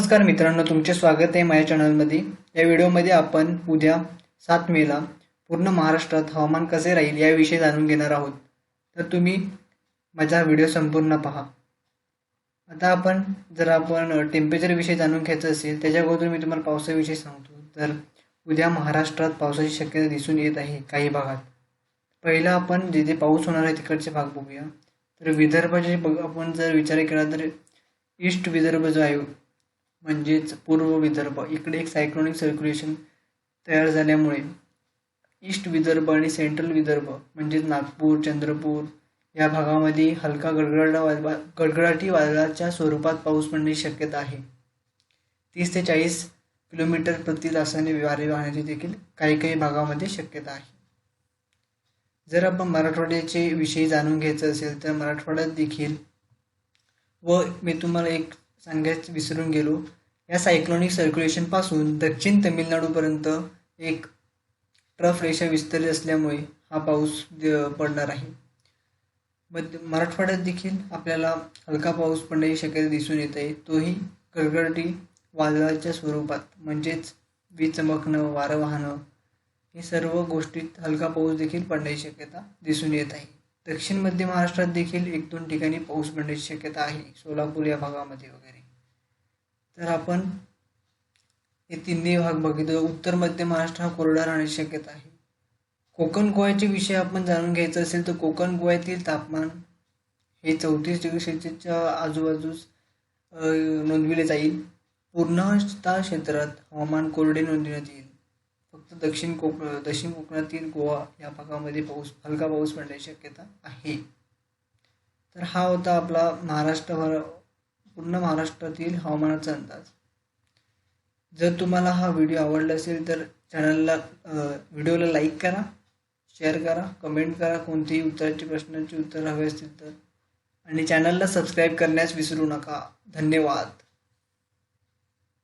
नमस्कार मित्रांनो, तुमचे स्वागत आहे माझ्या चॅनलमध्ये। या व्हिडिओमध्ये आपण उद्या 7 मेला पूर्ण महाराष्ट्रात हवामान कसे राहील याविषयी जाणून घेणार आहोत। तर तुम्ही माझा व्हिडिओ संपूर्ण पहा। आता आपण टेम्परेचर विषयी जाणून घ्यायचं असेल त्याच्या अगोदर मी तुम्हाला पावसाविषयी सांगतो। तर उद्या महाराष्ट्रात पावसाची शक्यता दिसून येत आहे काही भागात। पहिला आपण जिथे पाऊस होणार आहे तिकडचे भाग बघूया। तर विदर्भाचे आपण जर विचार केला तर ईस्ट विदर्भ जो आहे म्हणजेच पूर्व विदर्भ, इकडे एक सायक्लोनिक सर्क्युलेशन तयार झाल्यामुळे ईस्ट विदर्भ आणि सेंट्रल विदर्भ म्हणजेच नागपूर, चंद्रपूर या भागामध्ये हलका गडगडाटी वादळाच्या स्वरूपात पाऊस पडण्याची शक्यता आहे। 30 ते 40 किलोमीटर प्रति तासाने वारे वाहण्याची देखील काही भागामध्ये शक्यता आहे। जर आपण मराठवाड्याचे विषयी जाणून घ्यायचं असेल तर मराठवाड्यात देखील मी तुम्हाला एक सांगायचं विसरून गेलो, या सायक्लोनिक सर्क्युलेशन पासून दक्षिण तमिळनाडूपर्यंत एक ट्रफ रेषा विस्तारली असल्यामुळे हा पाऊस पडणार आहे। मराठवाड्यात देखील आपल्याला हलका पाऊस पडण्याची शक्यता दिसून येत आहे, तोही गडगडाटी वादळाच्या स्वरूपात, म्हणजेच वीज चमकणं, वारं वाहणं, हे सर्व गोष्टीत हलका पाऊस देखील पडण्याची शक्यता दिसून येत आहे। दक्षिण मध्य महाराष्ट्रात देखील 1-2 ठिकाणी पाऊस पडण्याची शक्यता आहे, सोलापूर या भागामध्ये वगैरे। तर आपण हे तिन्ही भाग बघितले। उत्तर मध्य महाराष्ट्र हा कोरडा राहण्याची शक्यता आहे। कोकण गोव्याचे विषय आपण जाणून घ्यायचं असेल तर कोकण गोव्यातील तापमान हे 34 डिग्री सेल्सिअसच्या आजूबाजूस नोंदविले जाईल। पूर्णतः क्षेत्रात हवामान कोरडे नोंदविण्यात येईल। फक्त दक्षिण कोकणातील गोवा या भागामध्ये हलका पाऊस पडण्याची शक्यता आहे। तर हा होता आपला पूर्ण महाराष्ट्रातील हवामानाचा अंदाज। जर तुम्हाला हा व्हिडिओ आवडला असेल तर व्हिडिओला लाईक करा, शेअर करा, कमेंट करा, कोणतेही प्रश्नांची उत्तर हवे असतील तर, आणि चॅनलला सबस्क्राईब करण्यास विसरू नका। धन्यवाद।